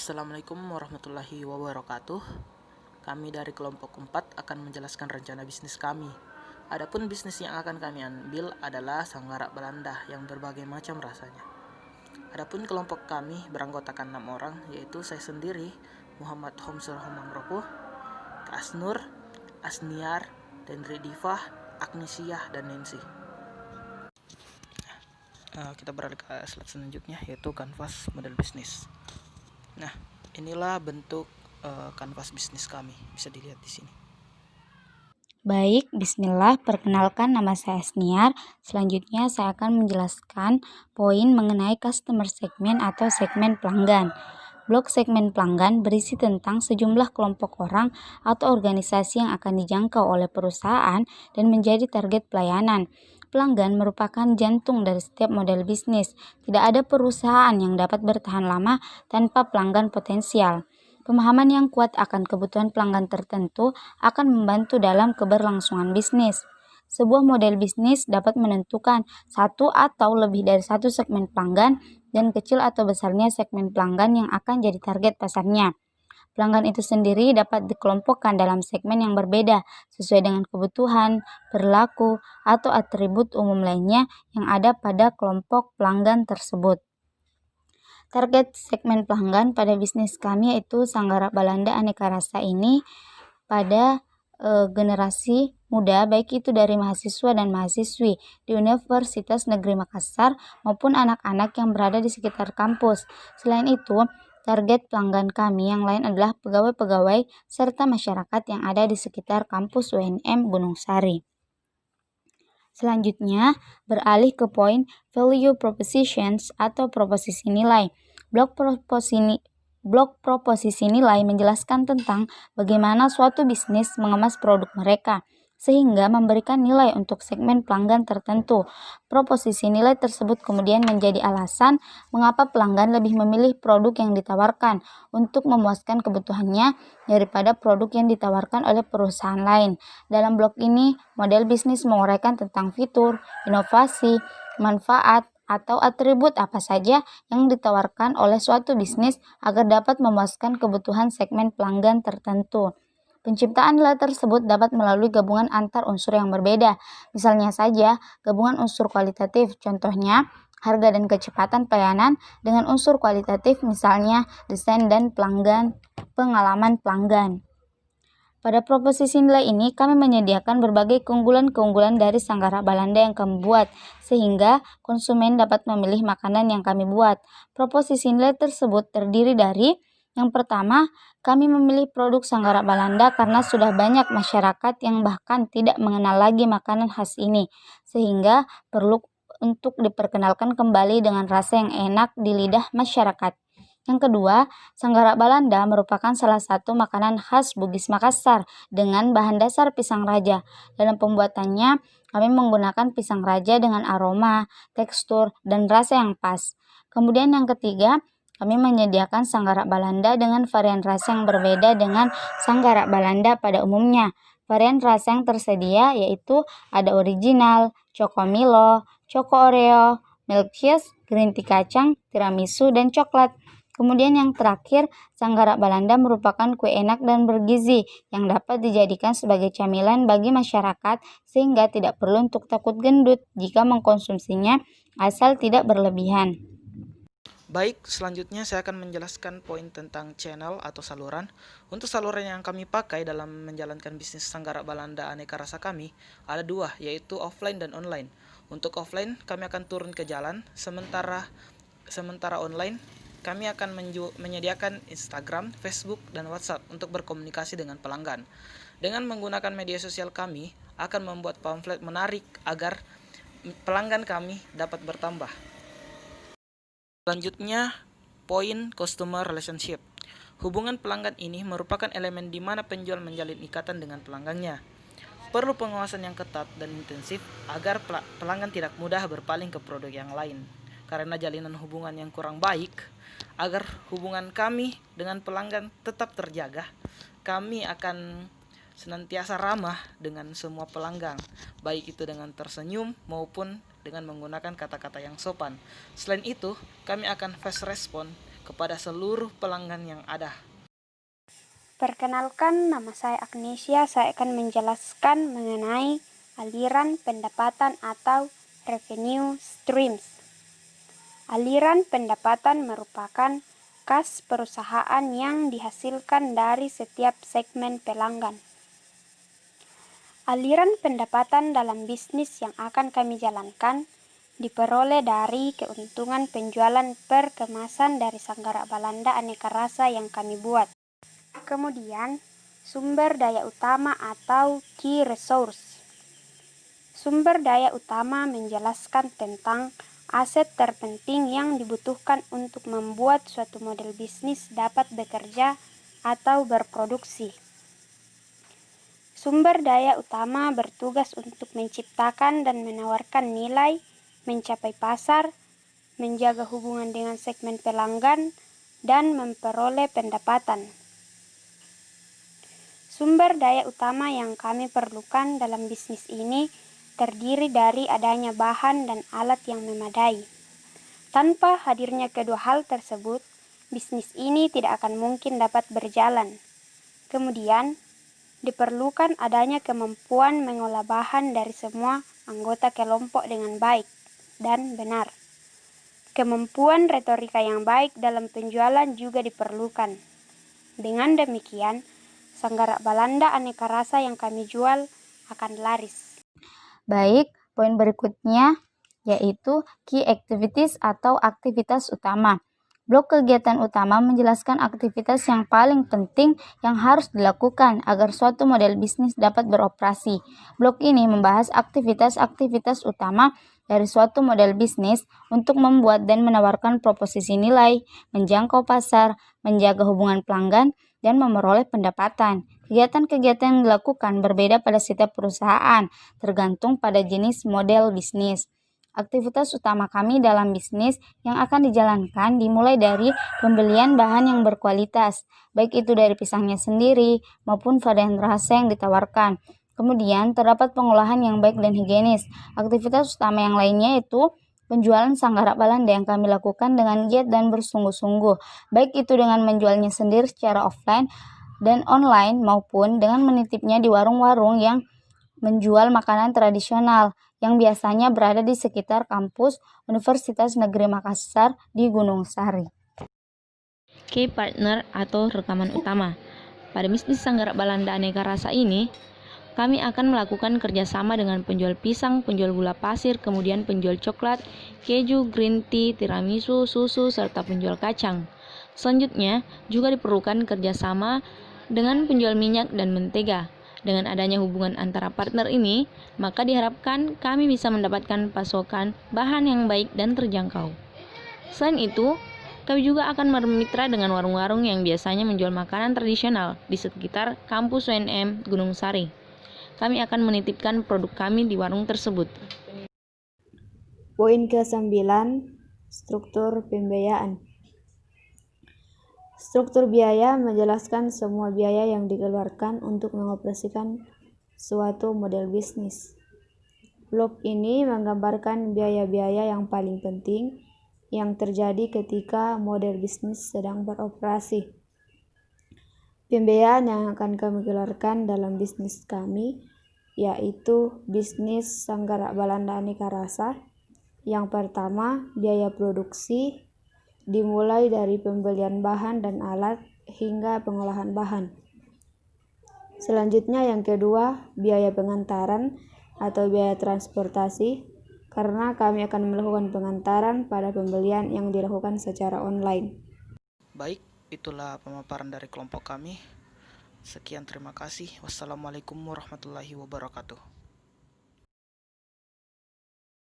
Assalamualaikum warahmatullahi wabarakatuh. Kami dari kelompok 4 akan menjelaskan rencana bisnis kami. Adapun bisnis yang akan kami ambil adalah Sanggarak Belanda yang berbagai macam rasanya. Adapun kelompok kami beranggotakan 6 orang, yaitu saya sendiri, Muhammad Homsur Homangropuh, Asnur, Asniar, Dendri Divah, Agnesiah, dan Nancy. Kita beralih ke slide selanjutnya, yaitu kanvas model bisnis. Nah, inilah bentuk kanvas bisnis kami, bisa dilihat di sini. Baik, bismillah, perkenalkan nama saya Asniar. Selanjutnya saya akan menjelaskan poin mengenai customer segment atau segmen pelanggan. Blok segmen pelanggan berisi tentang sejumlah kelompok orang atau organisasi yang akan dijangkau oleh perusahaan dan menjadi target pelayanan. Pelanggan merupakan jantung dari setiap model bisnis. Tidak ada perusahaan yang dapat bertahan lama tanpa pelanggan potensial. Pemahaman yang kuat akan kebutuhan pelanggan tertentu akan membantu dalam keberlangsungan bisnis. Sebuah model bisnis dapat menentukan satu atau lebih dari satu segmen pelanggan dan kecil atau besarnya segmen pelanggan yang akan jadi target pasarnya. Pelanggan itu sendiri dapat dikelompokkan dalam segmen yang berbeda sesuai dengan kebutuhan, perilaku, atau atribut umum lainnya yang ada pada kelompok pelanggan tersebut. Target segmen pelanggan pada bisnis kami yaitu Sanggarak Belanda Aneka Rasa ini pada generasi muda, baik itu dari mahasiswa dan mahasiswi di Universitas Negeri Makassar maupun anak-anak yang berada di sekitar kampus. Selain itu, target pelanggan kami yang lain adalah pegawai-pegawai serta masyarakat yang ada di sekitar kampus UNM Gunung Sari. Selanjutnya, beralih ke poin value propositions atau proposisi nilai. Blok proposisi nilai menjelaskan tentang bagaimana suatu bisnis mengemas produk mereka, sehingga memberikan nilai untuk segmen pelanggan tertentu. Proposisi nilai tersebut kemudian menjadi alasan mengapa pelanggan lebih memilih produk yang ditawarkan untuk memuaskan kebutuhannya daripada produk yang ditawarkan oleh perusahaan lain. Dalam blok ini, model bisnis menguraikan tentang fitur, inovasi, manfaat, atau atribut apa saja yang ditawarkan oleh suatu bisnis agar dapat memuaskan kebutuhan segmen pelanggan tertentu. Penciptaan nilai tersebut dapat melalui gabungan antar unsur yang berbeda. Misalnya saja, gabungan unsur kualitatif, contohnya harga dan kecepatan pelayanan, dengan unsur kualitatif misalnya desain dan pengalaman pelanggan. Pada proposisi nilai ini, kami menyediakan berbagai keunggulan-keunggulan dari Sanggarak Belanda yang kami buat, sehingga konsumen dapat memilih makanan yang kami buat. Proposisi nilai tersebut terdiri dari, yang pertama, kami memilih produk Sanggarak Belanda karena sudah banyak masyarakat yang bahkan tidak mengenal lagi makanan khas ini, sehingga perlu untuk diperkenalkan kembali dengan rasa yang enak di lidah masyarakat. Yang kedua, Sanggarak Belanda merupakan salah satu makanan khas Bugis Makassar dengan bahan dasar pisang raja. Dalam pembuatannya, kami menggunakan pisang raja dengan aroma, tekstur, dan rasa yang pas. Kemudian yang ketiga, kami menyediakan Sanggarak Belanda dengan varian rasa yang berbeda dengan Sanggarak Belanda pada umumnya. Varian rasa yang tersedia yaitu ada original, Choco Milo, Choco Oreo, milk cheese, green tea kacang, tiramisu, dan coklat. Kemudian yang terakhir, Sanggarak Belanda merupakan kue enak dan bergizi yang dapat dijadikan sebagai camilan bagi masyarakat sehingga tidak perlu untuk takut gendut jika mengkonsumsinya asal tidak berlebihan. Baik, selanjutnya saya akan menjelaskan poin tentang channel atau saluran. Untuk saluran yang kami pakai dalam menjalankan bisnis Sanggarak Belanda Aneka Rasa kami ada dua, yaitu offline dan online. Untuk offline, kami akan turun ke jalan, sementara online kami akan menyediakan Instagram, Facebook, dan WhatsApp untuk berkomunikasi dengan pelanggan. Dengan menggunakan media sosial kami akan membuat pamflet menarik agar pelanggan kami dapat bertambah. Selanjutnya, poin customer relationship. Hubungan pelanggan ini merupakan elemen di mana penjual menjalin ikatan dengan pelanggannya. Perlu pengawasan yang ketat dan intensif agar pelanggan tidak mudah berpaling ke produk yang lain. Karena jalinan hubungan yang kurang baik, agar hubungan kami dengan pelanggan tetap terjaga, kami akan senantiasa ramah dengan semua pelanggan, baik itu dengan tersenyum maupun dengan menggunakan kata-kata yang sopan. Selain itu, kami akan fast respon kepada seluruh pelanggan yang ada. Perkenalkan, nama saya Agnesia. Saya akan menjelaskan mengenai aliran pendapatan atau revenue streams. Aliran pendapatan merupakan kas perusahaan yang dihasilkan dari setiap segmen pelanggan. Aliran pendapatan dalam bisnis yang akan kami jalankan diperoleh dari keuntungan penjualan per kemasan dari Sanggara Balanda aneka rasa yang kami buat. Kemudian, sumber daya utama atau key resource. Sumber daya utama menjelaskan tentang aset terpenting yang dibutuhkan untuk membuat suatu model bisnis dapat bekerja atau berproduksi. Sumber daya utama bertugas untuk menciptakan dan menawarkan nilai, mencapai pasar, menjaga hubungan dengan segmen pelanggan, dan memperoleh pendapatan. Sumber daya utama yang kami perlukan dalam bisnis ini terdiri dari adanya bahan dan alat yang memadai. Tanpa hadirnya kedua hal tersebut, bisnis ini tidak akan mungkin dapat berjalan. Kemudian, diperlukan adanya kemampuan mengolah bahan dari semua anggota kelompok dengan baik dan benar. Kemampuan retorika yang baik dalam penjualan juga diperlukan. Dengan demikian, Sanggara Balanda aneka rasa yang kami jual akan laris. Baik, poin berikutnya yaitu key activities atau aktivitas utama. Blok kegiatan utama menjelaskan aktivitas yang paling penting yang harus dilakukan agar suatu model bisnis dapat beroperasi. Blok ini membahas aktivitas-aktivitas utama dari suatu model bisnis untuk membuat dan menawarkan proposisi nilai, menjangkau pasar, menjaga hubungan pelanggan, dan memperoleh pendapatan. Kegiatan-kegiatan yang dilakukan berbeda pada setiap perusahaan, tergantung pada jenis model bisnis. Aktivitas utama kami dalam bisnis yang akan dijalankan dimulai dari pembelian bahan yang berkualitas, baik itu dari pisangnya sendiri maupun varian rasa yang ditawarkan. Kemudian terdapat pengolahan yang baik dan higienis. Aktivitas utama yang lainnya yaitu penjualan Sanggara Balanda yang kami lakukan dengan giat dan bersungguh-sungguh, baik itu dengan menjualnya sendiri secara offline dan online maupun dengan menitipnya di warung-warung yang menjual makanan tradisional yang biasanya berada di sekitar kampus Universitas Negeri Makassar di Gunung Sari. Key partner atau rekaman utama. Pada bisnis Sanggara Balanda aneka rasa ini, kami akan melakukan kerjasama dengan penjual pisang, penjual gula pasir, kemudian penjual coklat, keju, green tea, tiramisu, susu, serta penjual kacang. Selanjutnya, juga diperlukan kerjasama dengan penjual minyak dan mentega. Dengan adanya hubungan antara partner ini, maka diharapkan kami bisa mendapatkan pasokan bahan yang baik dan terjangkau. Selain itu, kami juga akan bermitra dengan warung-warung yang biasanya menjual makanan tradisional di sekitar kampus UNM Gunung Sari. Kami akan menitipkan produk kami di warung tersebut. Poin ke-9, struktur pembiayaan. Struktur biaya menjelaskan semua biaya yang dikeluarkan untuk mengoperasikan suatu model bisnis. Blok ini menggambarkan biaya-biaya yang paling penting yang terjadi ketika model bisnis sedang beroperasi. Pembiayaan yang akan kami keluarkan dalam bisnis kami yaitu bisnis Sanggara Balanda aneka rasa. Yang pertama, biaya produksi dimulai dari pembelian bahan dan alat hingga pengolahan bahan. Selanjutnya yang kedua, biaya pengantaran atau biaya transportasi, karena kami akan melakukan pengantaran pada pembelian yang dilakukan secara online. Baik, itulah pemaparan dari kelompok kami. Sekian, terima kasih. Wassalamualaikum warahmatullahi wabarakatuh.